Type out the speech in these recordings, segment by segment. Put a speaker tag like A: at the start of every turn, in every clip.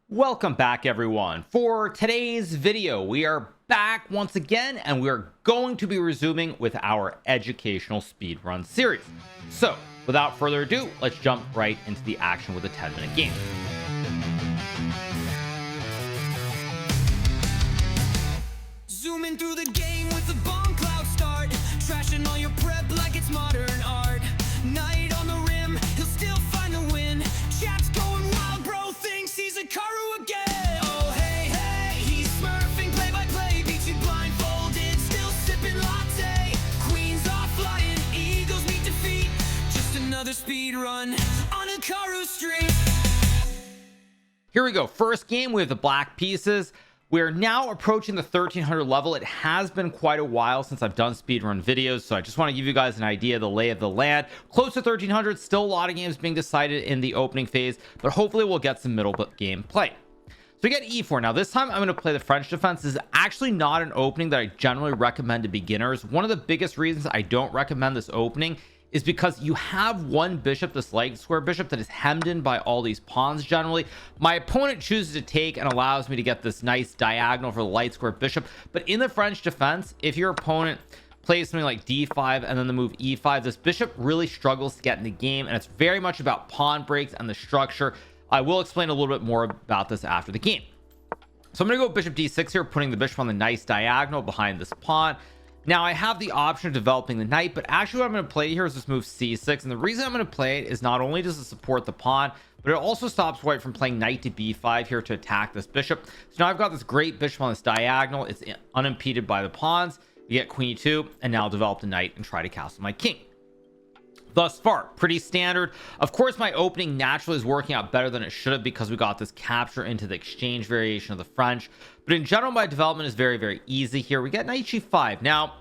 A: Welcome back, everyone. For today's video, we are back once again, and we are going to be resuming with our educational speedrun series. So, without further ado, let's jump right into the action with a 10-minute game.
B: Zooming through the game with a bomb cloud start, trashing all your prep like it's modern art. Knight on the rim, he'll still find the win. Chat's going wild, bro thinks he's Hikaru again. Oh hey, hey, he's smurfing play-by-play, beats you blindfolded, still sipping latte. Queens are flying, eagles meet defeat, just another speed run on Hikaru Street.
A: Here we go. First game, we have the black pieces. We're now approaching the 1300 level. It has been quite a while since I've done speedrun videos, so I just want to give you guys an idea of the lay of the land. Close to 1300, still a lot of games being decided in the opening phase, but hopefully we'll get some middle game play. So we get E4. Now this time I'm going to play the French defense. This is actually not an opening that I generally recommend to beginners. One of the biggest reasons I don't recommend this opening is because you have one bishop, this light square bishop, that is hemmed in by all these pawns. Generally, my opponent chooses to take and allows me to get this nice diagonal for the light square bishop. But in the French defense, if your opponent plays something like d5 and then the move e5, this bishop really struggles to get in the game, and it's very much about pawn breaks and the structure. I will explain a little bit more about this after the game. So I'm going to go bishop d6 here, putting the bishop on the nice diagonal behind this pawn. Now I have the option of developing the knight, but actually what I'm going to play here is this move c6, and the reason I'm going to play it is not only does it support the pawn, but it also stops white from playing knight to b5 here to attack this bishop. So now I've got this great bishop on this diagonal. It's unimpeded by the pawns. You get queen e2, and now I'll develop the knight and try to castle my king. Thus far, pretty standard. Of course, my opening naturally is working out better than it should have because we got this capture into the exchange variation of the French. But in general, my development is very, very easy here. We get knight g5. Now,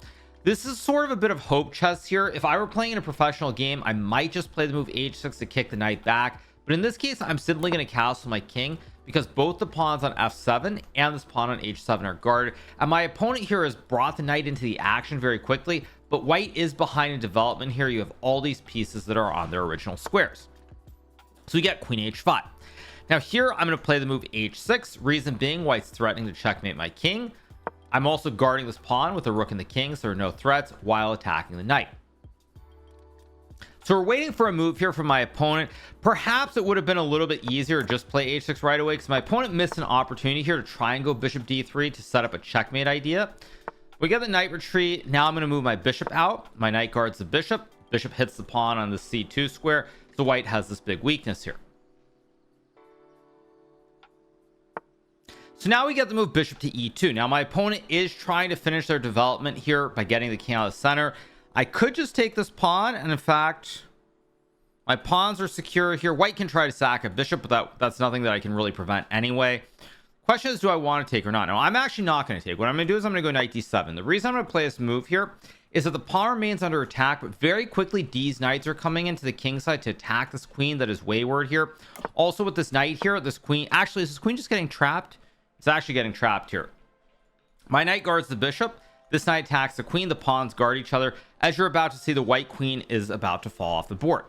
A: this is sort of a bit of hope chess here. If I were playing in a professional game, I might just play the move h6 to kick the knight back. But in this case, I'm simply going to castle my king because both the pawns on f7 and this pawn on h7 are guarded. And my opponent here has brought the knight into the action very quickly. But white is behind in development here. You have all these pieces that are on their original squares. So we get queen h5. Now here I'm going to play the move h6. Reason being, white's threatening to checkmate my king. I'm also guarding this pawn with the rook and the king, so there are no threats while attacking the knight. So we're waiting for a move here from my opponent. Perhaps it would have been a little bit easier to just play h6 right away, because my opponent missed an opportunity here to try and go bishop d3 to set up a checkmate idea. We get the knight retreat. Now I'm going to move my bishop out. My knight guards the bishop. Bishop hits the pawn on the c2 square. So white has this big weakness here. So now we get the move bishop to e2. Now my opponent is trying to finish their development here by getting the king out of the center. I could just take this pawn, and in fact, my pawns are secure here. White can try to sack a bishop, but that's nothing that I can really prevent anyway. Question is, do I want to take or not? No, I'm actually not going to take. What I'm going to do is I'm going to go knight d7. The reason I'm going to play this move here is that the pawn remains under attack, but very quickly these knights are coming into the king side to attack this queen that is wayward here. Also with this knight here, this queen, actually is this queen just getting trapped? It's actually getting trapped here. My knight guards the bishop. This knight attacks the queen. The pawns guard each other. As you're about to see, the white queen is about to fall off the board.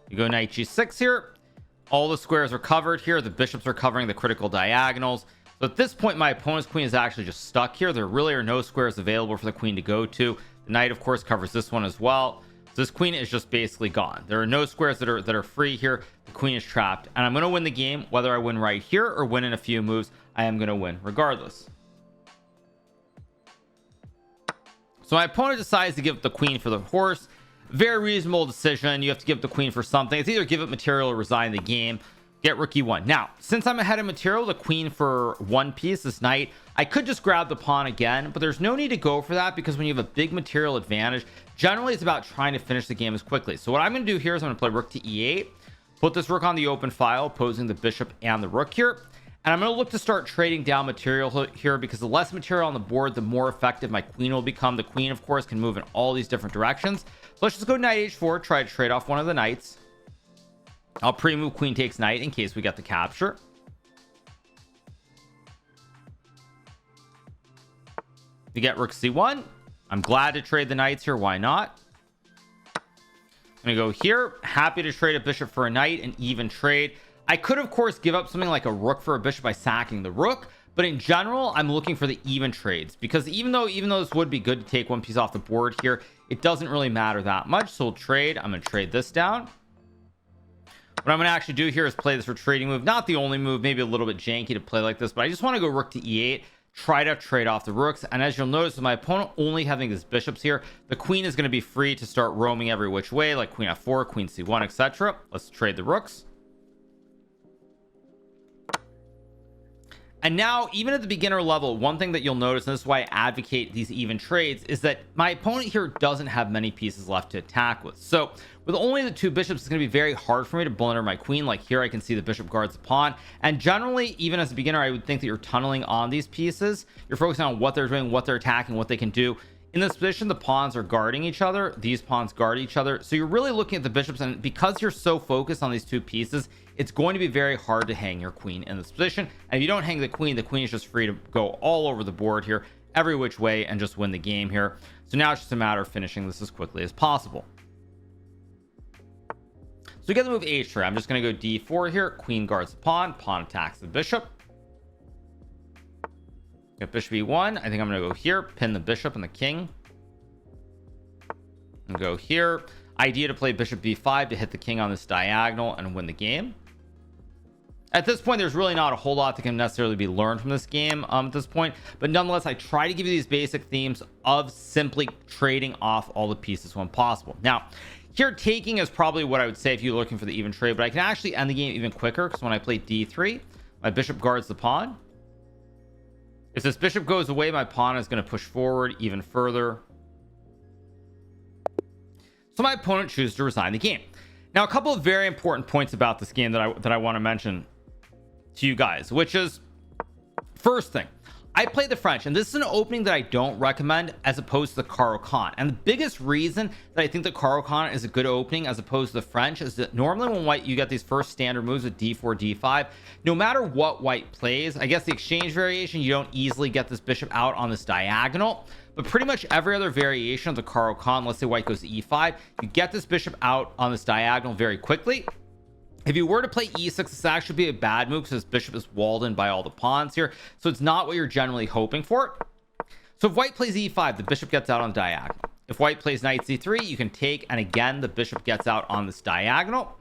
A: You go knight g6 here. All the squares are covered here. The bishops are covering the critical diagonals. So at this point, my opponent's queen is actually just stuck here. There really are no squares available for the queen to go to. The knight, of course, covers this one as well. So this queen is just basically gone. There are no squares that are free here. The queen is trapped, and I'm going to win the game. Whether I win right here or win in a few moves, I am going to win regardless. So my opponent decides to give up the queen for the horse. Very reasonable decision. You have to give the queen for something. It's either give it material or resign the game. Get rook e1. Now, since I'm ahead of material, the queen for one piece, this knight, I could just grab the pawn again, but there's no need to go for that because when you have a big material advantage, generally it's about trying to finish the game as quickly. So what I'm going to do here is I'm going to play rook to e8, put this rook on the open file, opposing the bishop and the rook here. And I'm going to look to start trading down material here because the less material on the board, the more effective my queen will become. The queen, of course, can move in all these different directions. So let's just go knight h4, try to trade off one of the knights. I'll pre-move queen takes knight in case we get the capture. You get rook c1. I'm glad to trade the knights here. Why not? I'm gonna go here. Happy to trade a bishop for a knight, an even trade. I could of course give up something like a rook for a bishop by sacking the rook, but in general I'm looking for the even trades, because even though this would be good to take one piece off the board here, it doesn't really matter that much. So we'll trade. I'm gonna trade this down. What I'm gonna actually do here is play this retreating move, not the only move, maybe a little bit janky to play like this, but I just want to go rook to e8, try to trade off the rooks. And as you'll notice, with my opponent only having his bishops here, the queen is going to be free to start roaming every which way, like queen f4, queen c1, etc. Let's trade the rooks. And now, even at the beginner level, one thing that you'll notice, and this is why I advocate these even trades, is that my opponent here doesn't have many pieces left to attack with. So with only the 2 bishops, it's going to be very hard for me to blunder my queen. Like here, I can see the bishop guards the pawn. And generally, even as a beginner, I would think that you're tunneling on these pieces. You're focusing on what they're doing, what they're attacking, what they can do. In this position, the pawns are guarding each other. These pawns guard each other. So you're really looking at the bishops, and because you're so focused on these 2 pieces, it's going to be very hard to hang your queen in this position. And if you don't hang the queen is just free to go all over the board here, every which way, and just win the game here. So now it's just a matter of finishing this as quickly as possible. So we get the move h3. I'm just going to go d4 here. Queen guards the pawn attacks the bishop. Got bishop e1. I think I'm going to go here, pin the bishop and the king, and go here. Idea to play bishop b5 to hit the king on this diagonal and win the game. At this point, there's really not a whole lot that can necessarily be learned from this game at this point, but nonetheless, I try to give you these basic themes of simply trading off all the pieces when possible. Now here, taking is probably what I would say if you're looking for the even trade, but I can actually end the game even quicker, because when I play d3, my bishop guards the pawn. If this bishop goes away, my pawn is going to push forward even further. So my opponent chooses to resign the game. Now, a couple of very important points about this game that I want to mention to you guys, which is, first thing, I play the French, and this is an opening that I don't recommend as opposed to the Caro-Kann. And the biggest reason that I think the Caro-Kann is a good opening as opposed to the French is that normally when white, you get these first standard moves with d4, d5, no matter what white plays, I guess the exchange variation, you don't easily get this bishop out on this diagonal, but pretty much every other variation of the Caro-Kann, let's say white goes to e5, you get this bishop out on this diagonal very quickly. If you were to play e6, this actually be a bad move because this bishop is walled in by all the pawns here, so it's not what you're generally hoping for. So if white plays e5, the bishop gets out on the diagonal. If white plays knight c3, you can take, and again the bishop gets out on this diagonal.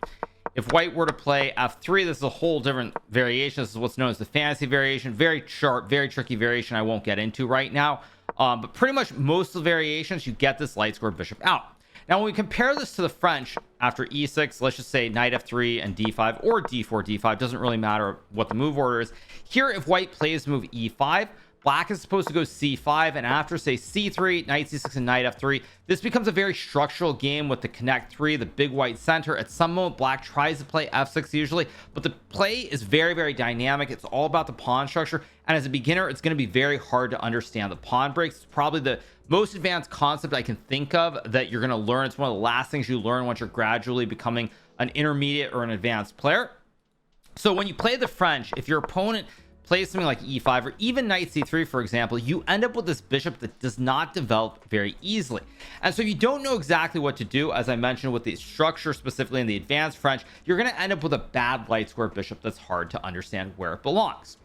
A: If white were to play f3, this is a whole different variation. This is what's known as the fantasy variation. Very sharp, very tricky variation I won't get into right now, but pretty much most of the variations, you get this light square bishop out. Now when we compare this to the French, after e6, let's just say knight f3 and d5, or d4, d5, doesn't really matter what the move order is. Here, if white plays move e5, black is supposed to go c5, and after say c3, knight c6, and knight f3, this becomes a very structural game with the connect 3, the big white center. At some moment, black tries to play f6 usually, but the play is very, very dynamic. It's all about the pawn structure, and as a beginner, it's going to be very hard to understand the pawn breaks. It's probably the most advanced concept I can think of that you're going to learn. It's one of the last things you learn once you're gradually becoming an intermediate or an advanced player. So when you play the French, if your opponent plays something like e5 or even knight c3, for example, you end up with this bishop that does not develop very easily. And so if you don't know exactly what to do, as I mentioned with the structure, specifically in the advanced French, you're going to end up with a bad light square bishop that's hard to understand where it belongs.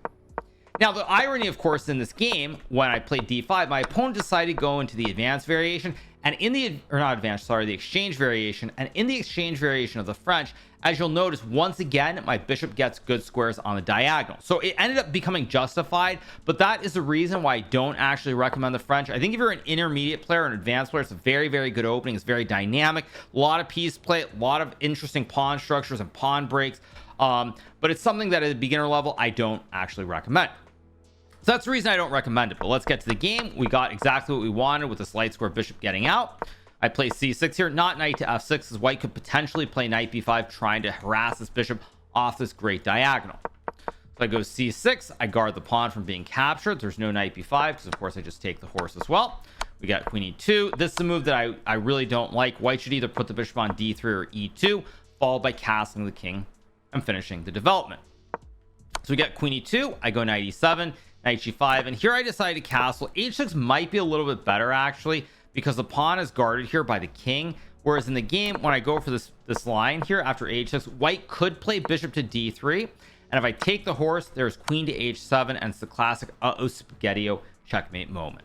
A: Now, the irony, of course, in this game, when I played d5, my opponent decided to go into the advanced variation, and in the, or not advanced, sorry, the exchange variation, and in the exchange variation of the French, as you'll notice, once again, my bishop gets good squares on the diagonal. So it ended up becoming justified, but that is the reason why I don't actually recommend the French. I think if you're an intermediate player, an advanced player, it's a very, very good opening. It's very dynamic, a lot of piece play, a lot of interesting pawn structures and pawn breaks, but it's something that at a beginner level, I don't actually recommend. So that's the reason I don't recommend it. But let's get to the game. We got exactly what we wanted with this light square bishop getting out. I play c6 here, not knight to f6, as white could potentially play knight b5, trying to harass this bishop off this great diagonal. So I go c6, I guard the pawn from being captured. There's no knight b5 because of course I just take the horse as well. We got queen e2. This is a move that I really don't like. White should either put the bishop on d3 or e2, followed by castling the king and finishing the development. So we get queen e2, I go knight e7, knight g5, and here I decided to castle. h6 might be a little bit better actually, because the pawn is guarded here by the king, Whereas in the game, when I go for this line here after h6, white could play bishop to d3, and if I take the horse, there's queen to h7, and it's the classic spaghetti-o checkmate moment.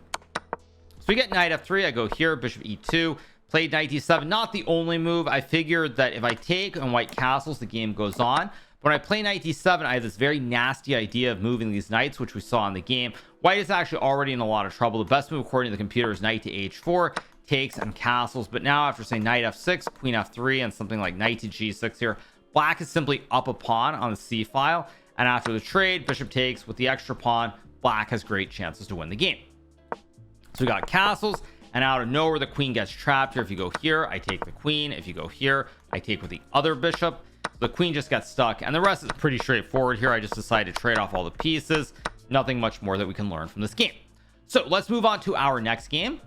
A: So we get knight f3. I go here, bishop e2, played knight d7. Not the only move. I figured that if I take and white castles, the game goes on. When I play knight d7, I have this very nasty idea of moving these knights, which we saw in the game. White is actually already in a lot of trouble. The best move according to the computer is knight to h4, takes and castles. But now after saying knight f6, queen f3, and something like knight to g6 here, black is simply up a pawn on the c file. And after the trade, bishop takes with the extra pawn, black has great chances to win the game. So we got castles, and out of nowhere, the queen gets trapped here. If you go here, I take the queen. If you go here, I take with the other bishop. The queen just gets stuck, and the rest is pretty straightforward here. I just decided to trade off all the pieces. Nothing much more that we can learn from this game. So let's move on to our next game.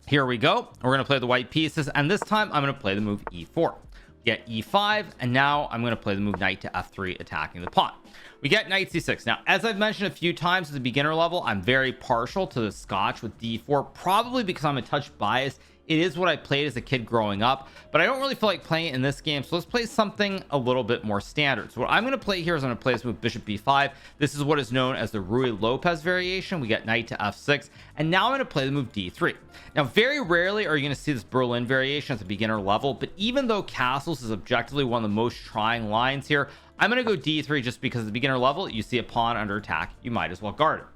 A: Here we go. We're going to play the white pieces, and this time I'm going to play the move e4. We get e5, and now I'm going to play the move knight to f3, attacking the pawn. We get knight c6. Now, as I've mentioned a few times at the beginner level, I'm very partial to the scotch with d4, probably because I'm a touch biased. It is what I played as a kid growing up, but I don't really feel like playing it in this game, so let's play something a little bit more standard. So what I'm going to play here is I'm going to play this move bishop b5. This is what is known as the Ruy Lopez variation. We get knight to f6, and now I'm going to play the move d3. Now, very rarely are you going to see this Berlin variation at the beginner level, but even though castles is objectively one of the most trying lines here, I'm going to go d3 just because at the beginner level, you see a pawn under attack, you might as well guard it.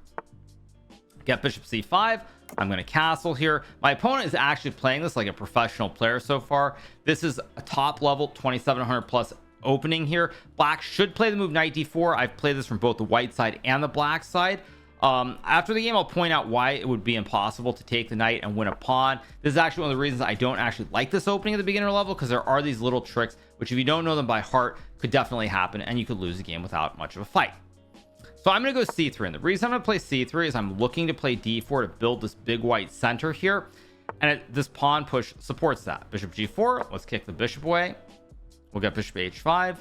A: Get bishop c5. I'm going to castle here. My opponent is actually playing this like a professional player so far. This is a top level 2700 plus opening here. Black should play the move knight d4. I've played this from both the white side and the black side. After the game, I'll point out why it would be impossible to take the knight and win a pawn. This is actually one of the reasons I don't actually like this opening at the beginner level, because there are these little tricks which, if you don't know them by heart, could definitely happen, and you could lose the game without much of a fight. So I'm going to go c3, and the reason I'm going to play c3 is I'm looking to play d4 to build this big white center here, and this pawn push supports that. Bishop g4, let's kick the bishop away. We'll get bishop h5.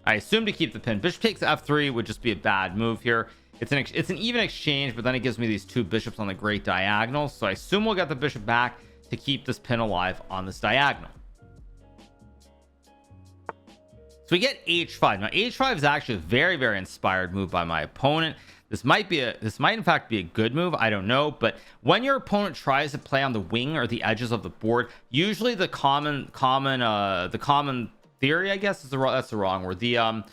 A: I assume to keep the pin. Bishop takes f3 would just be a bad move here. It's an even exchange, but then it gives me these two bishops on the great diagonal, so I assume we'll get the bishop back to keep this pin alive on this diagonal. So we get h5. Now h5 is actually a very, very inspired move by my opponent. This might in fact be a good move, I don't know, but when your opponent tries to play on the wing or the edges of the board, usually the common theory, I guess, that's the wrong word. The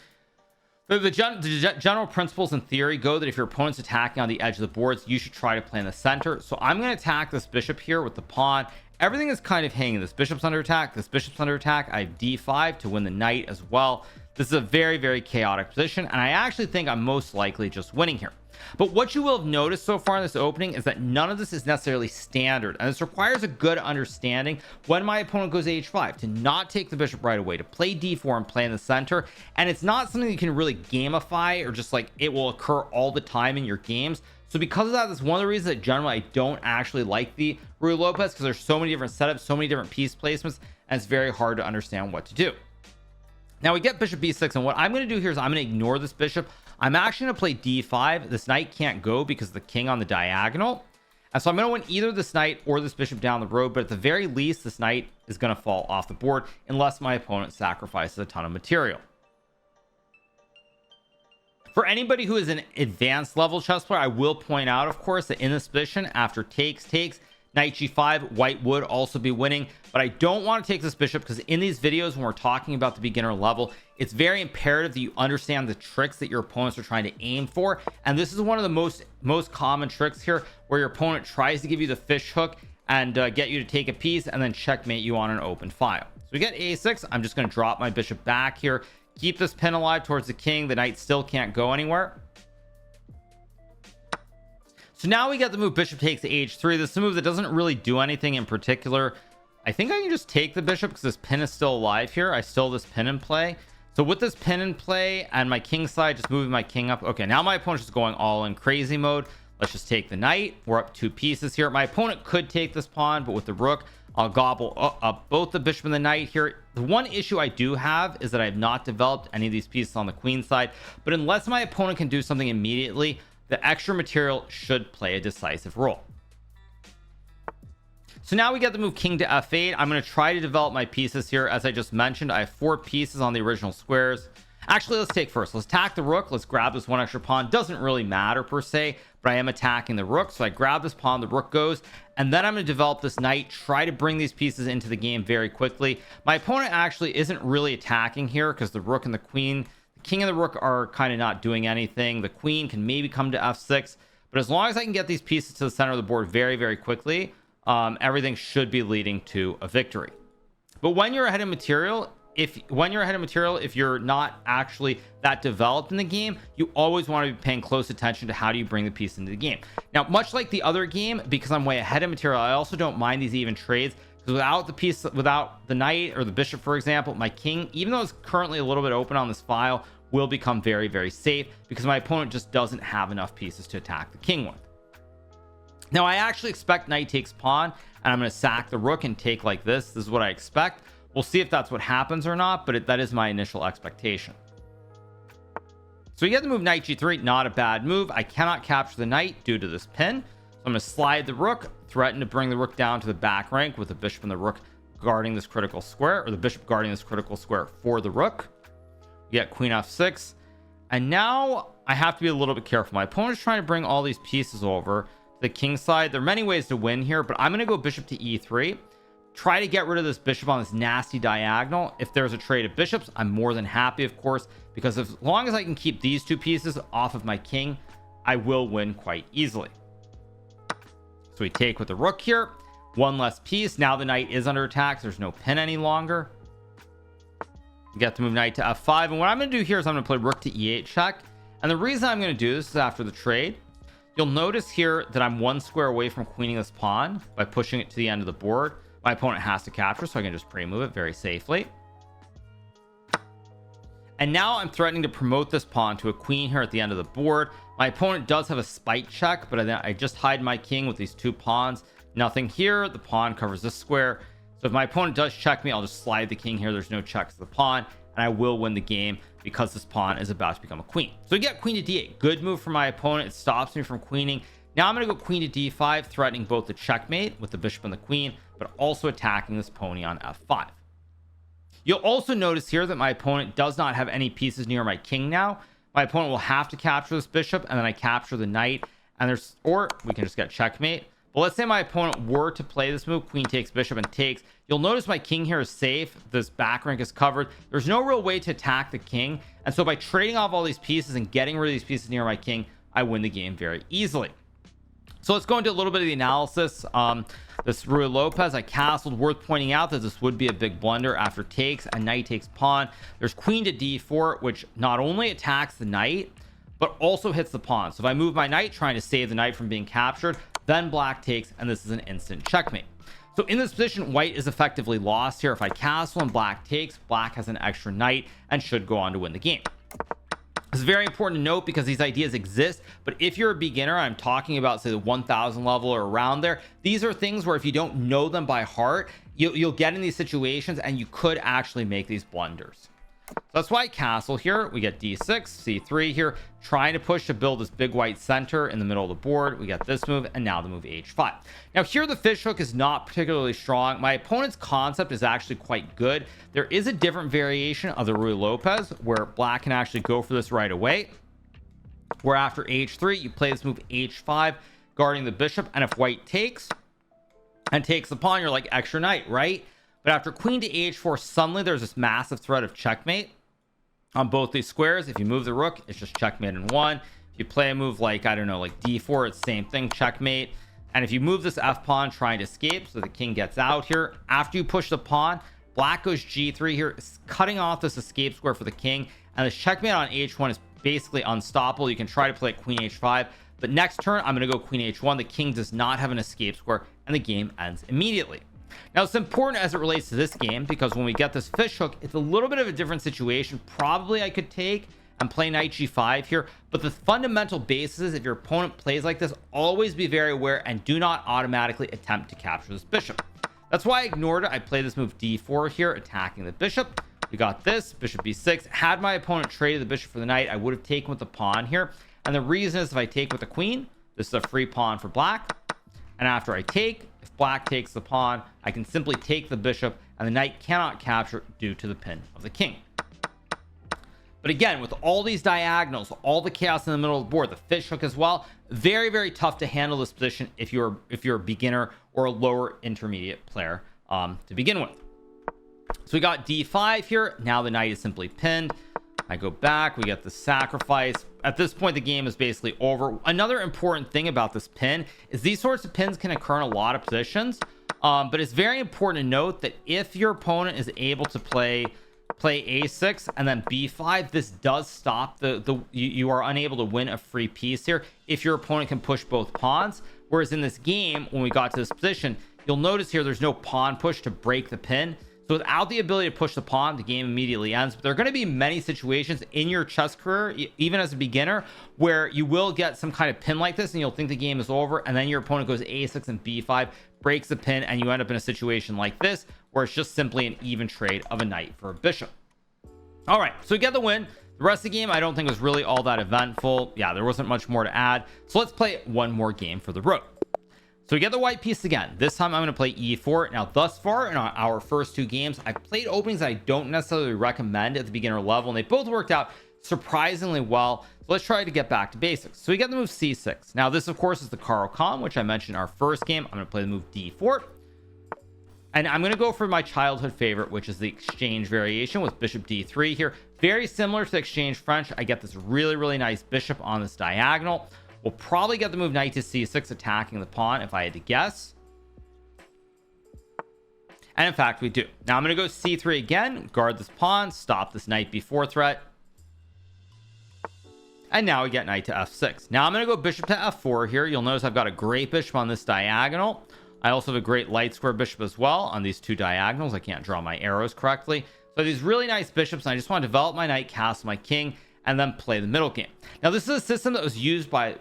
A: general principles in theory go that if your opponent's attacking on the edge of the boards, you should try to play in the center. So I'm going to attack this bishop here with the pawn. Everything is kind of hanging. This bishop's under attack. This bishop's under attack. I have d5 to win the knight as well. This is a very, very chaotic position, and I actually think I'm most likely just winning here. But what you will have noticed so far in this opening is that none of this is necessarily standard, and this requires a good understanding when my opponent goes h5 to not take the bishop right away, to play d4 and play in the center. And it's not something you can really gamify, or just like it will occur all the time in your games. So because of that, that's one of the reasons that generally I don't actually like the Ruy Lopez, because there's so many different setups, so many different piece placements, and it's very hard to understand what to do. Now we get bishop b6, and what I'm going to do here is I'm going to ignore this bishop. I'm actually going to play d5. This knight can't go because of the king on the diagonal, and so I'm going to win either this knight or this bishop down the road, but at the very least this knight is going to fall off the board unless my opponent sacrifices a ton of material. For anybody who is an advanced level chess player, I will point out, of course, that in this position, after takes, knight g5, white would also be winning, but I don't want to take this bishop because in these videos, when we're talking about the beginner level, it's very imperative that you understand the tricks that your opponents are trying to aim for, and this is one of the most common tricks here, where your opponent tries to give you the fish hook and get you to take a piece and then checkmate you on an open file. So we get a6. I'm just going to drop my bishop back here, keep this pin alive towards the king. The knight still can't go anywhere. So now we get the move bishop takes h3. This is a move that doesn't really do anything in particular. I think I can just take the bishop because this pin is still alive here. I still have this pin in play. So with this pin in play and my king side, just moving my king up. Okay, now my opponent's just going all in crazy mode. Let's just take the knight. We're up 2 pieces here. My opponent could take this pawn, but with the rook, I'll gobble up both the bishop and the knight here. The one issue I do have is that I have not developed any of these pieces on the queen side, but unless my opponent can do something immediately, the extra material should play a decisive role. So now we get the move king to f8. I'm going to try to develop my pieces here. As I just mentioned, I have 4 pieces on the original squares. Actually, let's attack the rook. Let's grab this 1 extra pawn. Doesn't really matter per se, but I am attacking the rook. So I grab this pawn, the rook goes, and then I'm going to develop this knight, try to bring these pieces into the game very quickly. My opponent actually isn't really attacking here because the rook and the queen, the king and the rook are kind of not doing anything. The queen can maybe come to f6, but as long as I can get these pieces to the center of the board very, very quickly, everything should be leading to a victory. But when you're ahead of material, if you're not actually that developed in the game, you always want to be paying close attention to how do you bring the piece into the game. Now, much like the other game, because I'm way ahead of material, I also don't mind these even trades, because without the knight or the bishop, for example, my king, even though it's currently a little bit open on this file, will become very, very safe because my opponent just doesn't have enough pieces to attack the king with. Now, I actually expect knight takes pawn, and I'm going to sack the rook and take like this. This is what I expect. We'll see if that's what happens or not, but that is my initial expectation. So you get the move knight g3, not a bad move. I cannot capture the knight due to this pin. So I'm going to slide the rook, threaten to bring the rook down to the back rank with the bishop and the rook guarding this critical square, or the bishop guarding this critical square for the rook. You get queen f6. And now I have to be a little bit careful. My opponent is trying to bring all these pieces over to the king side. There are many ways to win here, but I'm going to go bishop to e3. Try to get rid of this bishop on this nasty diagonal. If there's a trade of bishops, I'm more than happy, of course, because as long as I can keep these 2 pieces off of my king, I will win quite easily. So we take with the rook here, 1 less piece. Now the knight is under attack. There's no pin any longer. We get to move knight to f5, and what I'm going to do here is I'm going to play rook to e8 check. And the reason I'm going to do this is after the trade, you'll notice here that I'm 1 square away from queening this pawn by pushing it to the end of the board. My opponent has to capture, so I can just pre-move it very safely. And now I'm threatening to promote this pawn to a queen here at the end of the board. My opponent does have a spite check, but I just hide my king with these 2 pawns. Nothing here. The pawn covers this square. So if my opponent does check me, I'll just slide the king here. There's no checks to the pawn, and I will win the game because this pawn is about to become a queen. So we get queen to d8. Good move for my opponent. It stops me from queening. Now I'm going to go queen to d5, threatening both the checkmate with the bishop and the queen, but also attacking this pony on f5. You'll also notice here that my opponent does not have any pieces near my king now. My opponent will have to capture this bishop, and then I capture the knight, or we can just get checkmate. But let's say my opponent were to play this move, queen takes bishop and takes. You'll notice my king here is safe. This back rank is covered. There's no real way to attack the king. And so by trading off all these pieces and getting rid of these pieces near my king, I win the game very easily. So let's go into a little bit of the analysis. This Ruy Lopez, I castled. Worth pointing out that this would be a big blunder after takes and knight takes pawn. There's queen to d4, which not only attacks the knight, but also hits the pawn. So if I move my knight, trying to save the knight from being captured, then black takes, and this is an instant checkmate. So in this position, white is effectively lost here. If I castle and black takes, black has an extra knight and should go on to win the game. It's very important to note because these ideas exist, but if you're a beginner, I'm talking about say the 1000 level or around there, these are things where if you don't know them by heart, you'll get in these situations and you could actually make these blunders. So that's why I castle here. We get d6, c3 here, trying to push to build this big white center in the middle of the board. We get this move, and now the move h5. Now here the fish hook is not particularly strong. My opponent's concept is actually quite good. There is a different variation of the Ruy Lopez where black can actually go for this right away, where after h3 you play this move h5 guarding the bishop, and if white takes and takes the pawn, you're like extra knight, right? But after queen to h4, suddenly there's this massive threat of checkmate on both these squares. If you move the rook, it's just checkmate in 1. If you play a move like, I don't know, like d4, it's same thing, checkmate. And if you move this f pawn trying to escape, so the king gets out here, after you push the pawn, black goes g3 here, cutting off this escape square for the king. And the checkmate on h1 is basically unstoppable. You can try to play queen h5, but next turn I'm going to go queen h1. The king does not have an escape square, and the game ends immediately. Now it's important as it relates to this game because when we get this fish hook, it's a little bit of a different situation. Probably I could take and play knight g5 here, but the fundamental basis is if your opponent plays like this, always be very aware and do not automatically attempt to capture this bishop. That's why I ignored it. I played this move d4 here, attacking the bishop. We got this bishop b6. Had my opponent traded the bishop for the knight, I would have taken with the pawn here, and the reason is if I take with the queen, this is a free pawn for black, and after I take, If black takes the pawn, I can simply take the bishop, and the knight cannot capture due to the pin of the king. But again, with all these diagonals, all the chaos in the middle of the board, the fish hook as well, very, very tough to handle this position if you're a beginner or a lower intermediate player to begin with. So we got d5 here. Now the knight is simply pinned. I go back, we get the sacrifice. At this point, the game is basically over. Another important thing about this pin is these sorts of pins can occur in a lot of positions, but it's very important to note that if your opponent is able to play a6 and then b5, this does stop you are unable to win a free piece here if your opponent can push both pawns. Whereas in this game, when we got to this position, you'll notice here there's no pawn push to break the pin. So without the ability to push the pawn, the game immediately ends. But there are going to be many situations in your chess career, even as a beginner, where you will get some kind of pin like this and you'll think the game is over, and then your opponent goes a6 and b5, breaks the pin, and you end up in a situation like this where it's just simply an even trade of a knight for a bishop. All right, so we get the win. The rest of the game I don't think was really all that eventful. Yeah, there wasn't much more to add. So let's play one more game for the road. So we get the white piece again. This time I'm going to play e4. Now, thus far in our first two games, I've played openings I don't necessarily recommend at the beginner level, and they both worked out surprisingly well. So let's try to get back to basics. So we get the move c6. Now, this, of course, is the Caro-Kann, which I mentioned in our first game. I'm going to play the move d4. And I'm going to go for my childhood favorite, which is the exchange variation with bishop d3 here. Very similar to the exchange French. I get this really, really nice bishop on this diagonal. We'll probably get the move knight to c6, attacking the pawn if I had to guess. And in fact, we do. Now I'm going to go c3 again, guard this pawn, stop this knight b4 threat. And now we get knight to f6. Now I'm going to go bishop to f4 here. You'll notice I've got a great bishop on this diagonal. I also have a great light square bishop as well on these two diagonals. I can't draw my arrows correctly. So these really nice bishops, and I just want to develop my knight, castle my king, and then play the middle game. Now, this is a system that was used by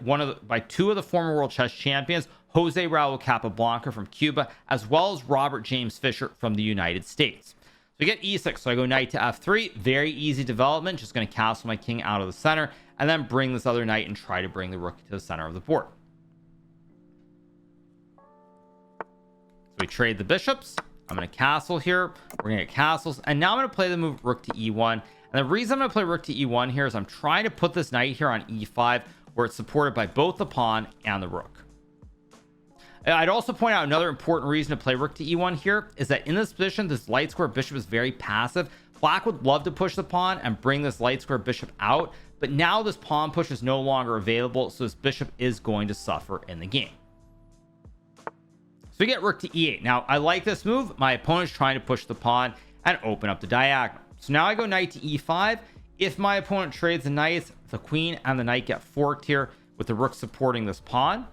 A: two of the former world chess champions, Jose Raul Capablanca from Cuba, as well as Robert James Fischer from the United States. So we get e6, so I go knight to f3. Very easy development, just going to castle my king out of the center, and then bring this other knight and try to bring the rook to the center of the board. So we trade the bishops. I'm going to castle here. We're going to get castles, and now I'm going to play the move rook to e1. And the reason I'm going to play rook to e1 here is I'm trying to put this knight here on e5, where it's supported by both the pawn and the rook. I'd also point out another important reason to play rook to e1 here is that in this position, this light square bishop is very passive. Black would love to push the pawn and bring this light square bishop out, but now this pawn push is no longer available, so this bishop is going to suffer in the game. So we get rook to e8. Now, I like this move. My opponent's trying to push the pawn and open up the diagonal. So now I go knight to e5. If my opponent trades the knights, the queen and the knight get forked here with the rook supporting this pawn.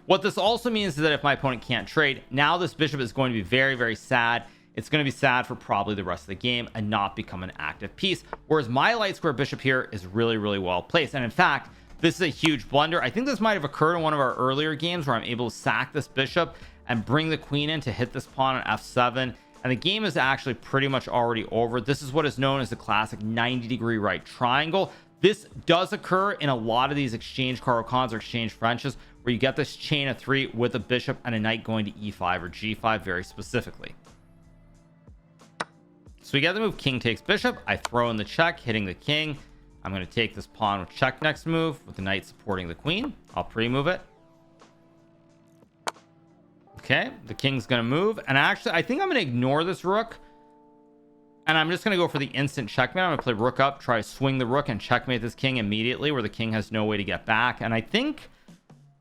A: What this also means is that if my opponent can't trade, now this bishop is going to be very, very sad. It's going to be sad for probably the rest of the game and not become an active piece. Whereas my light square bishop here is really, really well placed. And in fact, this is a huge blunder. I think this might have occurred in one of our earlier games where I'm able to sack this bishop and bring the queen in to hit this pawn on f7, and the game is actually pretty much already over. This is what is known as the classic 90-degree right triangle. This does occur in a lot of these exchange Caro-Kanns or exchange Frenches, where you get this chain of three with a bishop and a knight going to e5 or g5 very specifically. So we get the move king takes bishop. I throw in the check, hitting the king. I'm going to take this pawn with check next move with the knight supporting the queen. I'll pre-move it. Okay, the king's going to move, and actually I think I'm going to ignore this rook, and I'm just going to go for the instant checkmate. I'm going to play rook up, try to swing the rook and checkmate this king immediately, where the king has no way to get back, and I think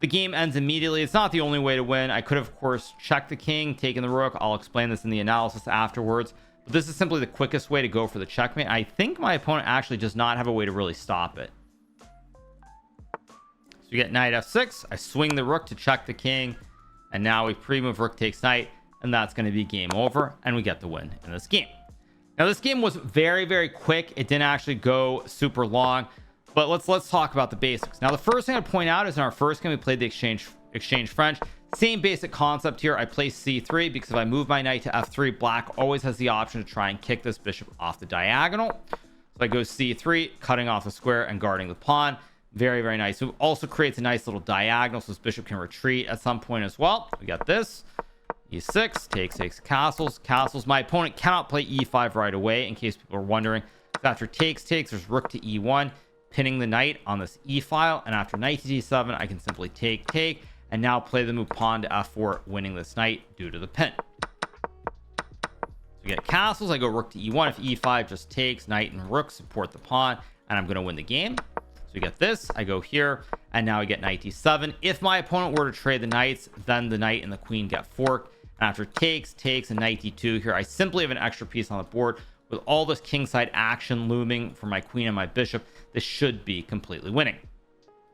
A: the game ends immediately. It's not the only way to win. I could have, of course, checked the king, taken the rook. I'll explain this in the analysis afterwards, but this is simply the quickest way to go for the checkmate. I think my opponent actually does not have a way to really stop it. So you get knight f6. I swing the rook to check the king, and now we pre-move rook takes knight, and that's going to be game over, and we get the win in this game. Now, this game was very, very quick. It didn't actually go super long, but let's talk about the basics. Now, the first thing I'd point out is in our first game, we played the exchange French. Same basic concept here. I play c3 because if I move my knight to f3, black always has the option to try and kick this bishop off the diagonal. So I go c3, cutting off the square and guarding the pawn. Very, very nice. It also creates a nice little diagonal so this bishop can retreat at some point as well. We got this. E6, takes castles. My opponent cannot play E5 right away, in case people are wondering. After takes, there's rook to E1, pinning the knight on this E file. And after knight to D7, I can simply take, and now play the move pawn to F4, winning this knight due to the pin. So we get castles. I go rook to E1. If E5 just takes, knight and rook support the pawn, and I'm going to win the game. So we get this, I go here, and now I get knight d7. If my opponent were to trade the knights, then the knight and the queen get forked. And after takes, and knight d2 here, I simply have an extra piece on the board. With all this kingside action looming for my queen and my bishop, this should be completely winning.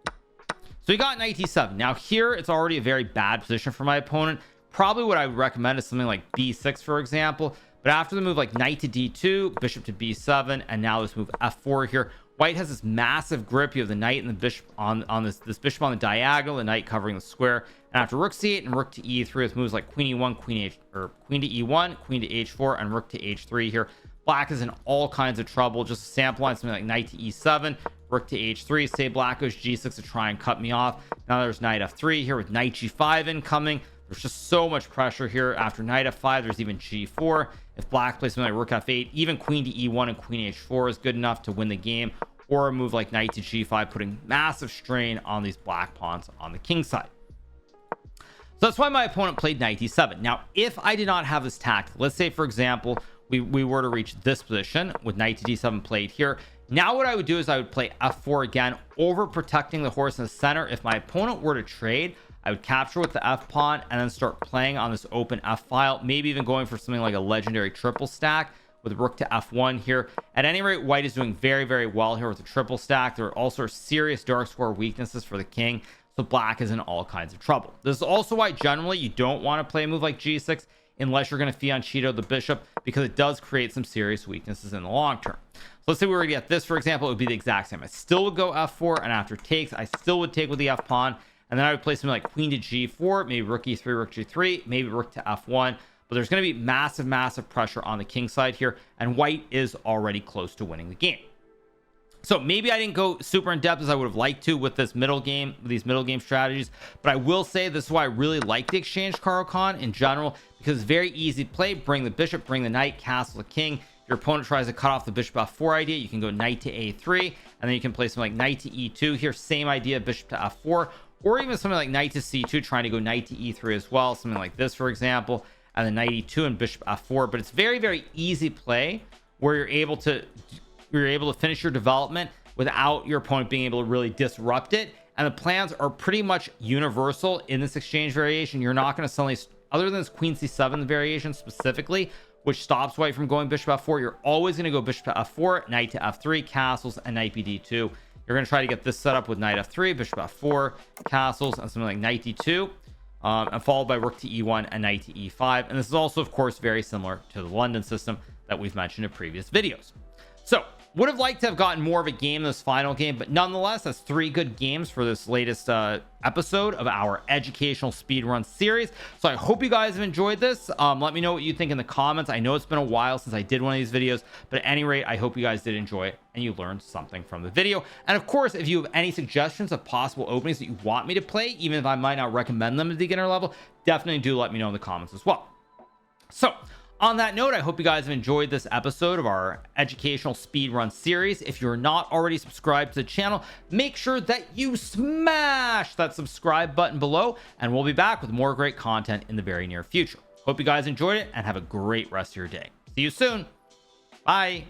A: So we got knight d7. Now here, it's already a very bad position for my opponent. Probably what I would recommend is something like b6, for example. But after the move like knight to d2, bishop to b7, and now this move f4 here, white has this massive grip. You have the knight and the bishop on this bishop on the diagonal, the knight covering the square. And after rook c8 and rook to e3 with moves like queen e1, queen to e1, queen to h4, and rook to h3 here, black is in all kinds of trouble. Just a sample line, something like knight to e7, rook to h3. Say black goes g6 to try and cut me off. Now there's knight f3 here with knight g5 incoming. There's just so much pressure here. After knight f5, there's even g4. If black plays something like rook f8, even queen to e1 and queen h4 is good enough to win the game. Or a move like knight to g5, putting massive strain on these black pawns on the king side. So that's why my opponent played knight d7. Now, if I did not have this tactic, let's say, for example, we were to reach this position with knight to d7 played here. Now what I would do is I would play f4 again, over protecting the horse in the center. If my opponent were to trade, I would capture with the f pawn and then start playing on this open f file, maybe even going for something like a legendary triple stack with rook to f1 here. At any rate, white is doing very, very well here with the triple stack. There are also serious dark square weaknesses for the king, so black is in all kinds of trouble. This is also why generally you don't want to play a move like g6 unless you're going to fianchetto the bishop, because it does create some serious weaknesses in the long term. So let's say we were to get this, for example, it would be the exact same. I still would go f4, and after takes, I still would take with the f pawn, and then I would play something like queen to g4, maybe rook e3, rook g3, maybe rook to f1. But there's going to be massive pressure on the king side here, and white is already close to winning the game. So maybe I didn't go super in depth as I would have liked to with this middle game, these middle game strategies, but I will say this is why I really like the exchange Caro-Kann in general, because it's very easy to play. Bring the bishop, bring the knight, castle the king. Your opponent tries to cut off the bishop f4 idea, you can go knight to a3, and then you can play something like knight to e2 here, same idea, bishop to f4, or even something like knight to c2, trying to go knight to e3 as well, something like this, for example, and then knight e2 and bishop f4. But it's very easy play where you're able to finish your development without your opponent being able to really disrupt it. And the plans are pretty much universal in this exchange variation. You're not going to suddenly, other than this queen c7 variation specifically, which stops white from going bishop f4, you're always going to go bishop to f4, knight to f3, castles, and knight bd2. You're going to try to get this set up with knight f3, bishop f4, castles, and something like knight d2. And followed by rook to e1 and knight to e5. And this is also, of course, very similar to the London system that we've mentioned in previous videos. So would have liked to have gotten more of a game in this final game, but nonetheless, that's 3 good games for this latest episode of our educational speedrun series. So I hope you guys have enjoyed this. Let me know what you think in the comments. I know it's been a while since I did one of these videos, but at any rate, I hope you guys did enjoy it and you learned something from the video. And of course, if you have any suggestions of possible openings that you want me to play, even if I might not recommend them at the beginner level, definitely do let me know in the comments as well. So on that note, I hope you guys have enjoyed this episode of our educational speedrun series. If you're not already subscribed to the channel, make sure that you smash that subscribe button below, and we'll be back with more great content in the very near future. Hope you guys enjoyed it and have a great rest of your day. See you soon. Bye.